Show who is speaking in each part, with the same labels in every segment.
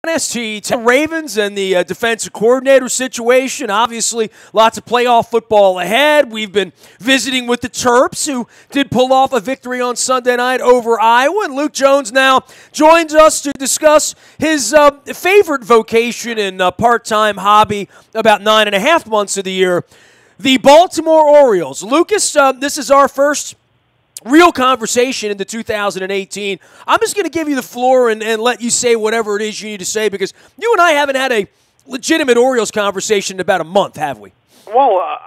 Speaker 1: WNST, Ravens and the defensive coordinator situation. Obviously, lots of playoff football ahead. We've been visiting with the Terps, who did pull off a victory on Sunday night over Iowa. And Luke Jones now joins us to discuss his favorite vocation and part-time hobby about 9.5 months of the year, the Baltimore Orioles. Lucas, this is our first real conversation into 2018. I'm just going to give you the floor and let you say whatever it is you need to say, because you and I haven't had a legitimate Orioles conversation in about a month, have we?
Speaker 2: Well,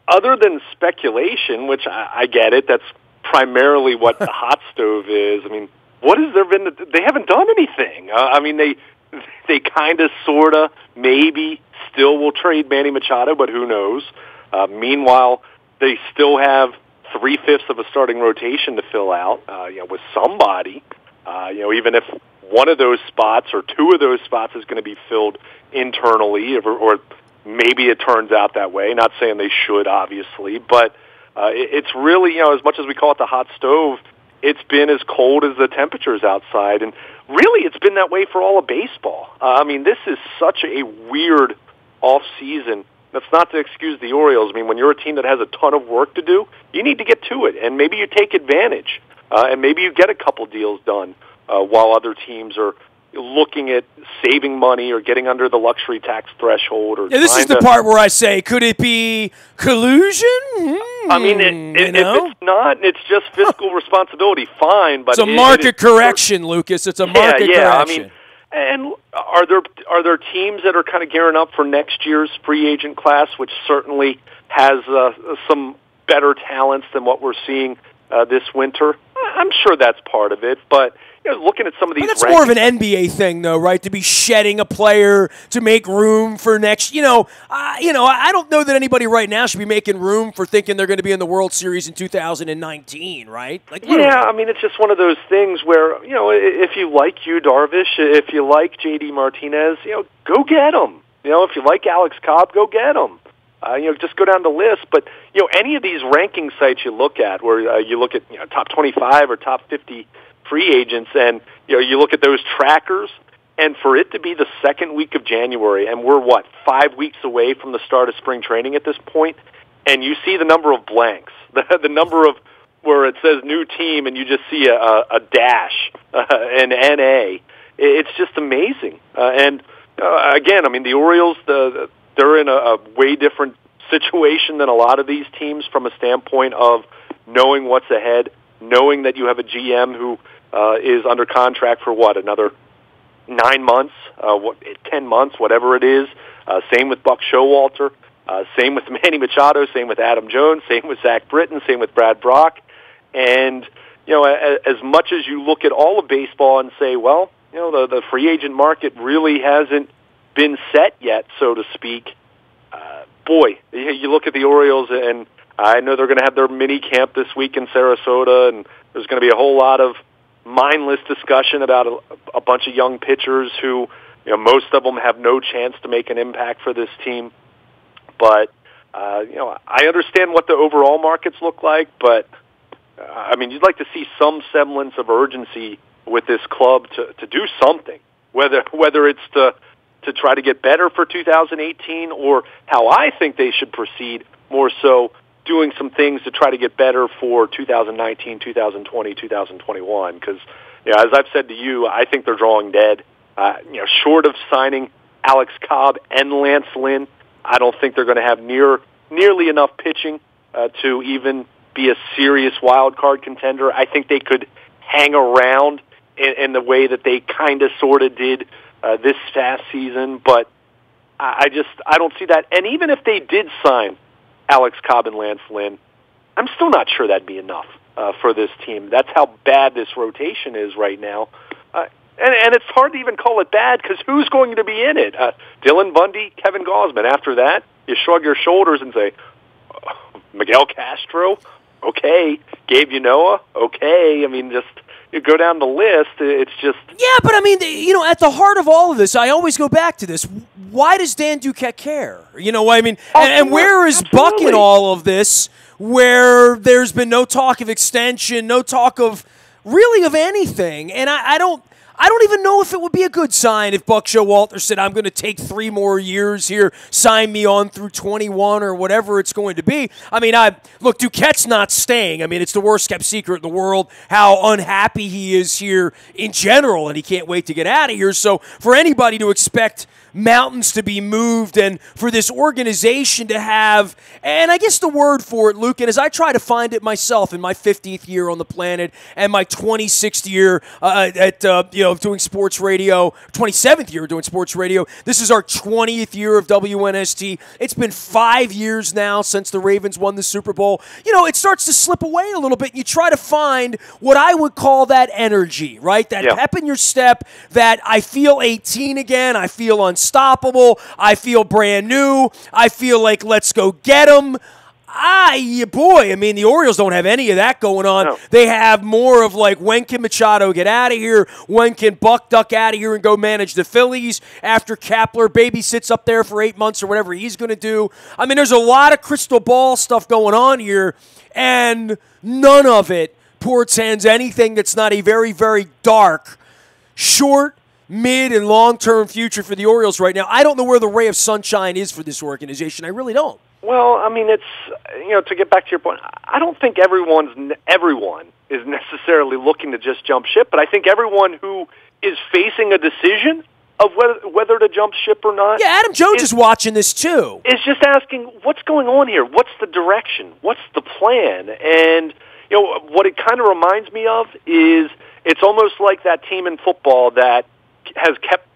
Speaker 2: other than speculation, which I get it, that's primarily what the hot stove is. I mean, what has there been? They haven't done anything. I mean, they kind of, sort of, maybe still will trade Manny Machado, but who knows? Meanwhile, they still have 3/5 of a starting rotation to fill out, with somebody. Even if one of those spots or two of those spots is going to be filled internally, or maybe it turns out that way. Not saying they should, obviously, but it's really, as much as we call it the hot stove, it's been as cold as the temperatures outside, and really it's been that way for all of baseball. I mean, this is such a weird off-season. That's not to excuse the Orioles. I mean, when you're a team that has a ton of work to do, you need to get to it, and maybe you take advantage, and maybe you get a couple deals done while other teams are looking at saving money or getting under the luxury tax threshold. Or
Speaker 1: this is the part where I say, could it be collusion?
Speaker 2: I mean, if it's not, it's just fiscal responsibility, fine. But
Speaker 1: it's a market correction, Lucas. It's a market correction.
Speaker 2: I mean, and are there teams that are kind of gearing up for next year's free agent class, which certainly has some better talents than what we're seeing this winter? I'm sure that's part of it, but looking at some of these,
Speaker 1: but that's more of an NBA thing, though, right? To be shedding a player to make room for next. I don't know that anybody right now should be making room for thinking they're going to be in the World Series in 2019, right?
Speaker 2: I mean, it's just one of those things where if you like Yu Darvish, if you like JD Martinez, go get them. If you like Alex Cobb, go get them. Just go down the list. But any of these ranking sites you look at, where you look at top 25 or top 50 free agents, and you look at those trackers, and for it to be the second week of January, and we're 5 weeks away from the start of spring training at this point, and you see the number of blanks, the number of where it says new team, and you just see a dash, an NA. It's just amazing. And again, I mean, the Orioles, they're in a way different situation than a lot of these teams from a standpoint of knowing what's ahead, knowing that you have a GM who is under contract for another 9 months, 10 months, whatever it is. Same with Buck Showalter, same with Manny Machado, same with Adam Jones, same with Zach Britton, same with Brad Brock. And as much as you look at all of baseball and say, well, the free agent market really hasn't been set yet, so to speak. Boy, you look at the Orioles, and I know they're going to have their mini camp this week in Sarasota, and there's going to be a whole lot of mindless discussion about a bunch of young pitchers who, most of them have no chance to make an impact for this team. But, I understand what the overall markets look like, but, I mean, you'd like to see some semblance of urgency with this club to do something, whether it's to try to get better for 2018, or how I think they should proceed, more so doing some things to try to get better for 2019, 2020, 2021. Because, as I've said to you, I think they're drawing dead. Short of signing Alex Cobb and Lance Lynn, I don't think they're going to have nearly enough pitching to even be a serious wild card contender. I think they could hang around in the way that they kind of sort of did this past season, but I don't see that. And even if they did sign Alex Cobb and Lance Lynn, I'm still not sure that'd be enough for this team. That's how bad this rotation is right now. And it's hard to even call it bad, because who's going to be in it? Dylan Bundy, Kevin Gausman. After that, you shrug your shoulders and say, Miguel Castro, okay. Gabe Ynoa, okay. I mean, just you go down the list, it's just...
Speaker 1: Yeah, but I mean, at the heart of all of this, I always go back to this. Why does Dan Duquette care? You know what I mean? And where is Buck in all of this, where there's been no talk of extension, no talk of really of anything? And I don't... I don't even know if it would be a good sign if Buck Showalter said, I'm going to take 3 more years here, sign me on through 21 or whatever it's going to be. I mean, look, Duquette's not staying. I mean, it's the worst kept secret in the world how unhappy he is here in general, and he can't wait to get out of here. So for anybody to expect mountains to be moved and for this organization to have, and I guess the word for it, Luke, and as I try to find it myself in my 50th year on the planet and my 26th year at doing sports radio, 27th year doing sports radio, this is our 20th year of WNST. It's been 5 years now since the Ravens won the Super Bowl. It starts to slip away a little bit. You try to find what I would call that energy, right? That pep in your step, that I feel 18 again, I feel unstoppable, I feel brand new, I feel like let's go get them. Boy, I mean, the Orioles don't have any of that going on. No. They have more of like, when can Machado get out of here? When can Buck duck out of here and go manage the Phillies after Kapler babysits up there for 8 months or whatever he's going to do? I mean, there's a lot of crystal ball stuff going on here, and none of it portends anything that's not a very, very dark, short, mid, and long-term future for the Orioles right now. I don't know where the ray of sunshine is for this organization. I really don't.
Speaker 2: Well, I mean, it's, to get back to your point, I don't think everyone is necessarily looking to just jump ship, but I think everyone who is facing a decision of whether to jump ship or not.
Speaker 1: Yeah, Adam Jones is watching this too.
Speaker 2: Is just asking, what's going on here? What's the direction? What's the plan? And, what it kind of reminds me of is it's almost like that team in football that has kept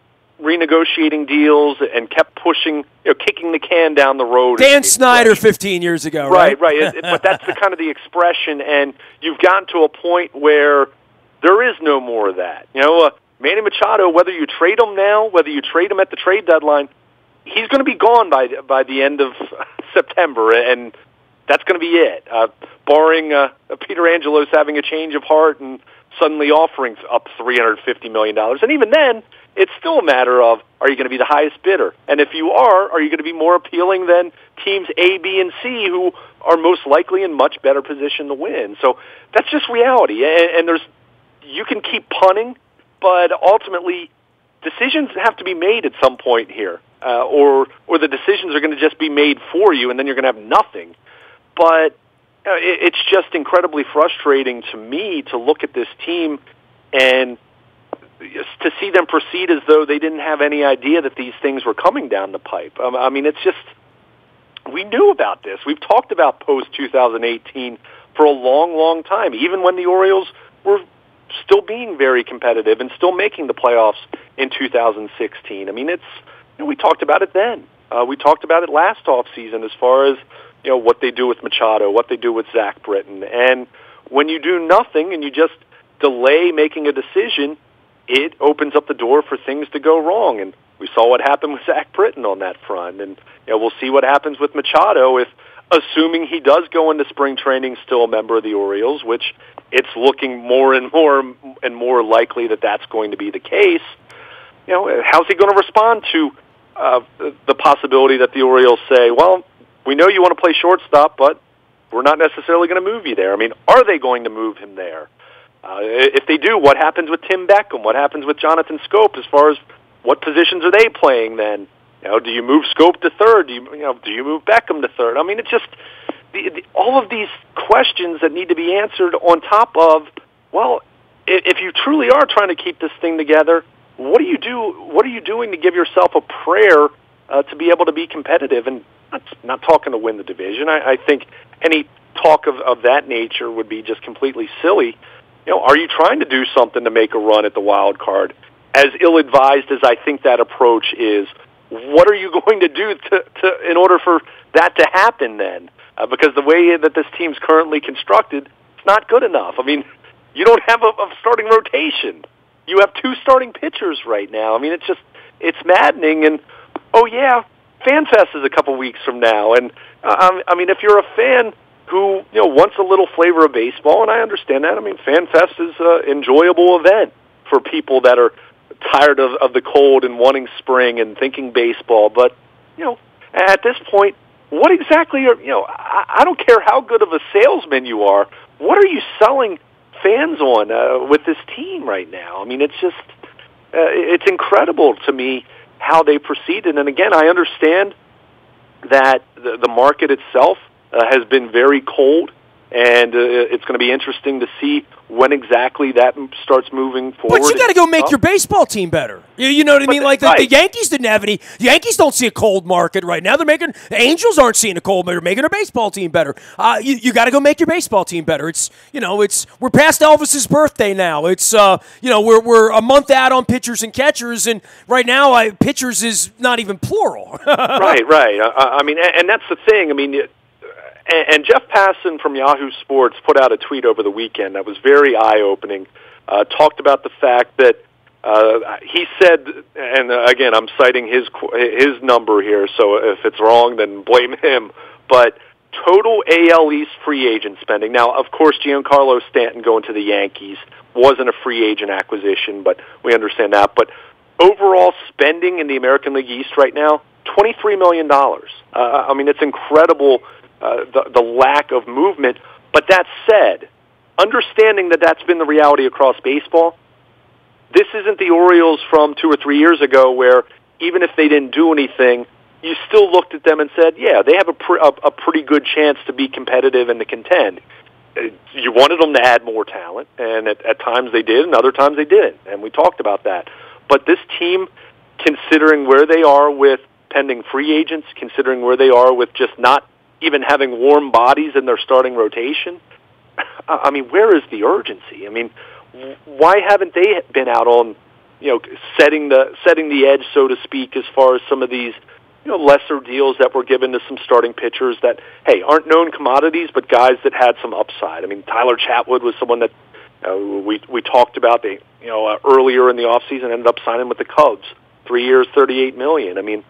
Speaker 2: renegotiating deals and kept pushing, kicking the can down the road.
Speaker 1: Dan Snyder 15 years ago, right?
Speaker 2: Right. But that's the kind of the expression, and you've gotten to a point where there is no more of that. Manny Machado, whether you trade him now, whether you trade him at the trade deadline, he's going to be gone by the end of September, and that's going to be it, barring Peter Angelos having a change of heart and suddenly offering up $350 million. And even then, it's still a matter of, are you going to be the highest bidder? And if you are you going to be more appealing than teams A, B, and C who are most likely in much better position to win? So that's just reality. And you can keep punting, but ultimately decisions have to be made at some point here, or the decisions are going to just be made for you, and then you're going to have nothing. But it's just incredibly frustrating to me to look at this team and to see them proceed as though they didn't have any idea that these things were coming down the pipe. I mean, it's just, we knew about this. We've talked about post-2018 for a long, long time, even when the Orioles were still being very competitive and still making the playoffs in 2016. I mean, we talked about it then. We talked about it last offseason as far as, what they do with Machado, what they do with Zach Britton. And when you do nothing and you just delay making a decision, it opens up the door for things to go wrong. And we saw what happened with Zach Britton on that front. And we'll see what happens with Machado if, assuming he does go into spring training still a member of the Orioles, which it's looking more and more likely that that's going to be the case. How's he going to respond to the possibility that the Orioles say, well, we know you want to play shortstop, but we're not necessarily going to move you there. I mean, are they going to move him there? If they do, what happens with Tim Beckham? What happens with Jonathan Scope as far as what positions are they playing then? Do you move Scope to third? Do you move Beckham to third? I mean, it's just all of these questions that need to be answered on top of, well, if you truly are trying to keep this thing together, what do you do? What are you doing to give yourself a prayer to be able to be competitive? And not talking to win the division. I think any talk of that nature would be just completely silly. Are you trying to do something to make a run at the wild card? As ill-advised as I think that approach is, what are you going to do to in order for that to happen then? Because the way that this team's currently constructed, it's not good enough. I mean, you don't have a starting rotation. You have 2 starting pitchers right now. I mean, it's maddening. And, FanFest is a couple weeks from now. And, I mean, if you're a fan who wants a little flavor of baseball, and I understand that. I mean, FanFest is an enjoyable event for people that are tired of the cold and wanting spring and thinking baseball. But at this point, what exactly are I don't care how good of a salesman you are. What are you selling fans on with this team right now? I mean, it's just It's incredible to me how they proceeded. And again, I understand that the market itself has been very cold, and it's going to be interesting to see when exactly that starts moving forward.
Speaker 1: But you got to go make your baseball team better. You know what I mean? Like the Yankees didn't have any. The Yankees don't see a cold market right now. The Angels aren't seeing a cold market. They're making their baseball team better. You got to go make your baseball team better. We're past Elvis's birthday now. We're a month out on pitchers and catchers, and right now pitchers is not even plural.
Speaker 2: Right. I mean, and that's the thing. I mean. And Jeff Passan from Yahoo Sports put out a tweet over the weekend that was very eye-opening, talked about the fact that he said, and again, I'm citing his number here, so if it's wrong, then blame him, but total AL East free agent spending. Now, of course, Giancarlo Stanton going to the Yankees wasn't a free agent acquisition, but we understand that. But overall spending in the American League East right now, $23 million. I mean, it's incredible. The lack of movement. But that said, understanding that that's been the reality across baseball, this isn't the Orioles from 2 or 3 years ago where even if they didn't do anything, you still looked at them and said, yeah, they have a pretty good chance to be competitive and to contend. You wanted them to add more talent, and at times they did, and other times they didn't, and we talked about that. But this team, considering where they are with pending free agents, considering where they are with just not even having warm bodies in their starting rotation, I mean, where is the urgency? I mean, why haven't they been out on, setting the edge, so to speak, as far as some of these, lesser deals that were given to some starting pitchers that, hey, aren't known commodities, but guys that had some upside. I mean, Tyler Chatwood was someone that we talked about. Earlier in the offseason ended up signing with the Cubs, 3 years, $38 million. I mean,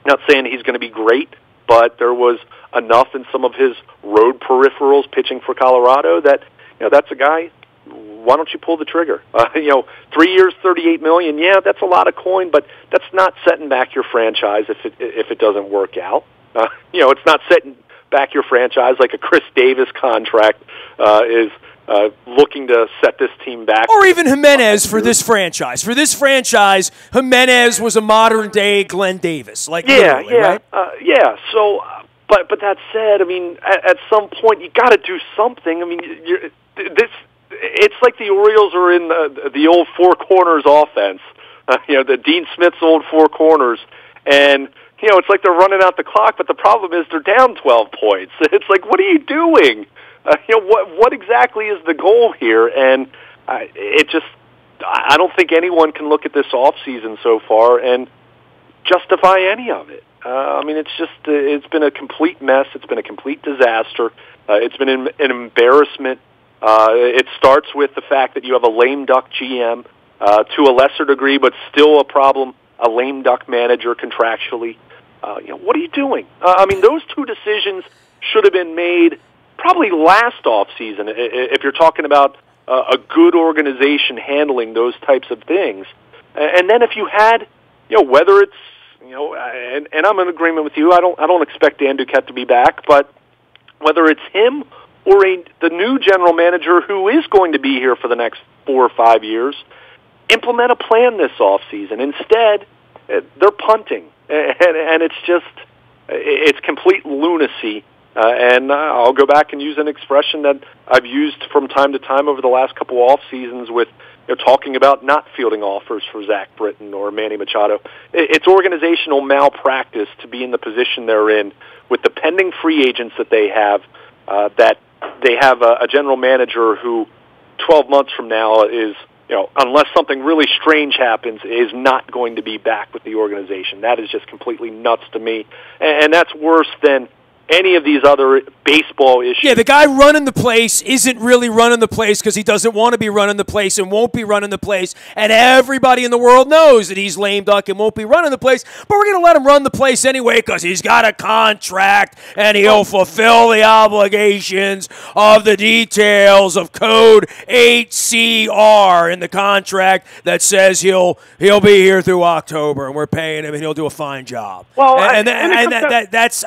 Speaker 2: not saying he's going to be great, but there was enough in some of his road peripherals pitching for Colorado that, that's a guy, why don't you pull the trigger? 3 years, $38 million, yeah, that's a lot of coin, but that's not setting back your franchise if it doesn't work out. It's not setting back your franchise like a Chris Davis contract is looking to set this team back.
Speaker 1: Or even Jimenez for this franchise. For this franchise, Jimenez was a modern-day Glenn Davis. Right?
Speaker 2: So, but that said, I mean, at some point you got to do something. I mean, it's like the Orioles are in the old four corners offense. The Dean Smith's old four corners, and it's like they're running out the clock. But the problem is they're down 12 points. It's like, what are you doing? What exactly is the goal here? And I don't think anyone can look at this off season so far and justify any of it. I mean, it's been a complete mess. It's been a complete disaster. It's been an embarrassment. It starts with the fact that you have a lame duck GM, to a lesser degree, but still a problem, a lame duck manager contractually. What are you doing? I mean, those two decisions should have been made probably last off season, if you're talking about a good organization handling those types of things. And then if you had, whether it's, and I'm in agreement with you, I don't expect Dan Duquette to be back, but whether it's him or the new general manager who is going to be here for the next 4 or 5 years, implement a plan this off season. Instead, they're punting, and it's complete lunacy. And I'll go back and use an expression that I've used from time to time over the last couple off seasons with talking about not fielding offers for Zach Britton or Manny Machado. It's organizational malpractice to be in the position they're in with the pending free agents that they have, that they have a general manager who 12 months from now is, unless something really strange happens, is not going to be back with the organization. That is just completely nuts to me. And that's worse than any of these other baseball issues.
Speaker 1: Yeah, the guy running the place isn't really running the place because he doesn't want to be running the place and won't be running the place, and everybody in the world knows that he's lame duck and won't be running the place, but we're going to let him run the place anyway because he's got a contract and he'll fulfill the obligations of the details of Code 8CR in the contract that says he'll be here through October, and we're paying him and he'll do a fine job.
Speaker 2: Well,
Speaker 1: that's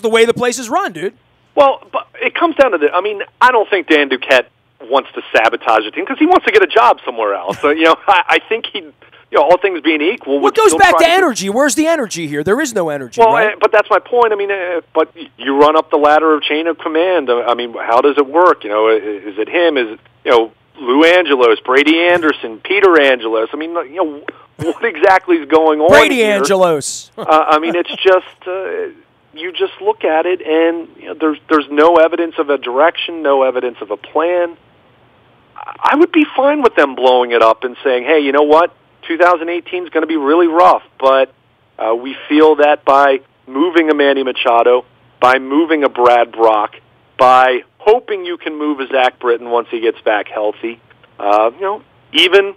Speaker 1: the way the place is run, dude.
Speaker 2: Well, but it comes down to this. I mean, I don't think Dan Duquette wants to sabotage the team because he wants to get a job somewhere else. So, I think he'd all things being equal,
Speaker 1: what goes back to energy? Where's the energy here? There is no energy, right?
Speaker 2: But that's my point. I mean, but you run up the ladder of chain of command. I mean, how does it work? Is it him? Is it, Lou Angelos, Brady Anderson, Peter Angelos? I mean, what exactly is going on
Speaker 1: Brady
Speaker 2: here?
Speaker 1: Angelos.
Speaker 2: I mean, it's just you just look at it, and there's no evidence of a direction, no evidence of a plan. I would be fine with them blowing it up and saying, hey, you know what? 2018 is going to be really rough, but we feel that by moving a Manny Machado, by moving a Brad Brock, by hoping you can move a Zach Britton once he gets back healthy, even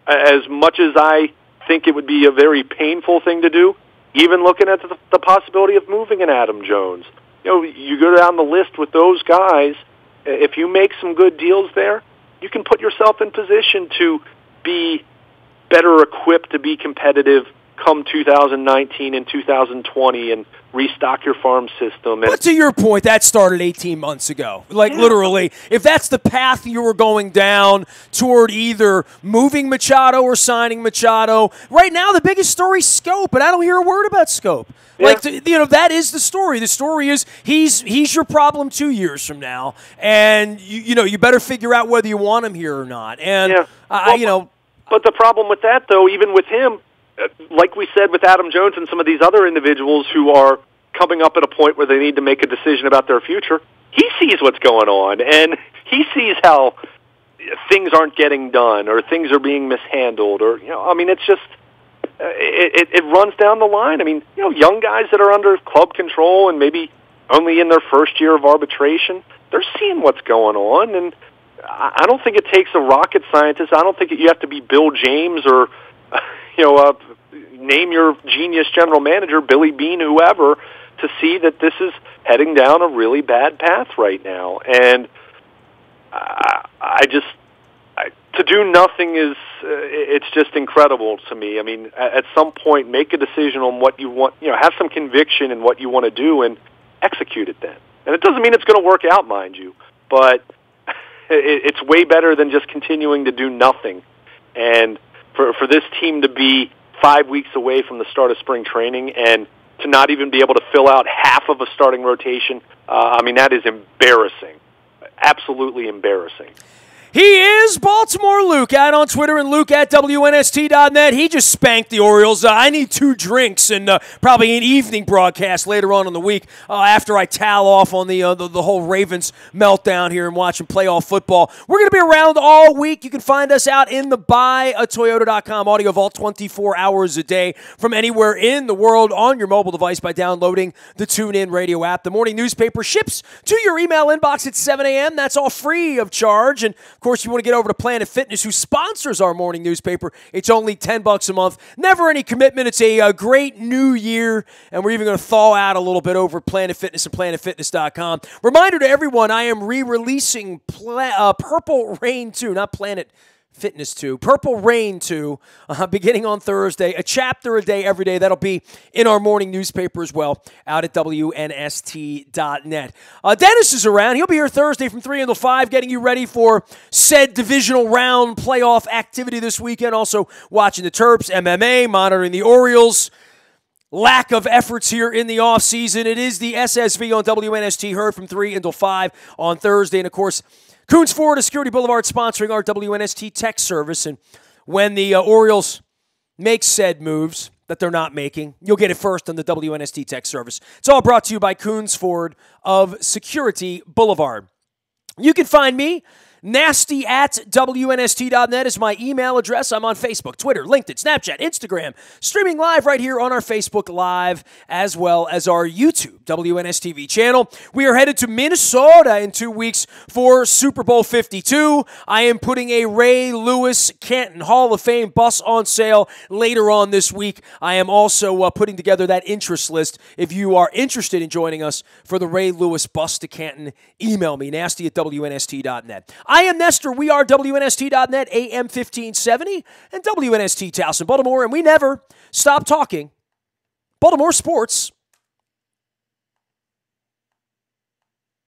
Speaker 2: as much as I think it would be a very painful thing to do, even looking at the possibility of moving an Adam Jones. You go down the list with those guys, if you make some good deals there, you can put yourself in position to be better equipped to be competitive come 2019 and 2020 and restock your farm system.
Speaker 1: But to your point, that started 18 months ago. Literally, if that's the path you were going down toward either moving Machado or signing Machado, right now the biggest story is Scope, and I don't hear a word about Scope.
Speaker 2: Yeah.
Speaker 1: That is the story. The story is he's your problem 2 years from now, and you better figure out whether you want him here or not. And
Speaker 2: But the problem with that, though, even with him, like we said with Adam Jones and some of these other individuals who are coming up at a point where they need to make a decision about their future, he sees what's going on, and he sees how things aren't getting done or things are being mishandled, or it's just it runs down the line. I mean, young guys that are under club control and maybe only in their first year of arbitration, they're seeing what's going on, and I don't think it takes a rocket scientist. I don't think you have to be Bill James or name your genius general manager, Billy Beane, whoever, to see that this is heading down a really bad path right now. And to do nothing it's just incredible to me. I mean, at some point, make a decision on what you want, have some conviction in what you want to do and execute it then. And it doesn't mean it's going to work out, mind you, but it's way better than just continuing to do nothing. And for this team to be 5 weeks away from the start of spring training and to not even be able to fill out half of a starting rotation, that is embarrassing. Absolutely embarrassing.
Speaker 1: He is Baltimore Luke, out on Twitter, and Luke at WNST.net. He just spanked the Orioles. I need 2 drinks and probably an evening broadcast later on in the week after I towel off on the whole Ravens meltdown here and watching playoff football. We're going to be around all week. You can find us out in the buyatoyota.com audio vault 24 hours a day from anywhere in the world on your mobile device by downloading the TuneIn Radio app. The morning newspaper ships to your email inbox at 7 a.m. That's all free of charge. And of course, you want to get over to Planet Fitness, who sponsors our morning newspaper. It's only $10 a month. Never any commitment. It's a great new year, and we're even going to thaw out a little bit over Planet Fitness and planetfitness.com. Reminder to everyone, I am re-releasing Purple Rain 2, not Planet Fitness 2, Purple Rain 2, beginning on Thursday, a chapter a day every day. That'll be in our morning newspaper as well, out at WNST.net. Dennis is around. He'll be here Thursday from 3 until 5, getting you ready for said divisional round playoff activity this weekend. Also watching the Terps, MMA, monitoring the Orioles. Lack of efforts here in the offseason. It is the SSV on WNST, heard from 3 until 5 on Thursday. And, of course, Coons Ford of Security Boulevard sponsoring our WNST tech service. And when the Orioles make said moves that they're not making, you'll get it first on the WNST tech service. It's all brought to you by Coons Ford of Security Boulevard. You can find me, Nasty at WNST.net is my email address. I'm on Facebook, Twitter, LinkedIn, Snapchat, Instagram, streaming live right here on our Facebook Live, as well as our YouTube WNSTV channel. We are headed to Minnesota in 2 weeks for Super Bowl 52. I am putting a Ray Lewis Canton Hall of Fame bus on sale later on this week. I am also putting together that interest list. If you are interested in joining us for the Ray Lewis bus to Canton, email me, nasty at WNST.net. I am Nestor. We are WNST.net, AM 1570, and WNST Towson, Baltimore, and we never stop talking Baltimore sports.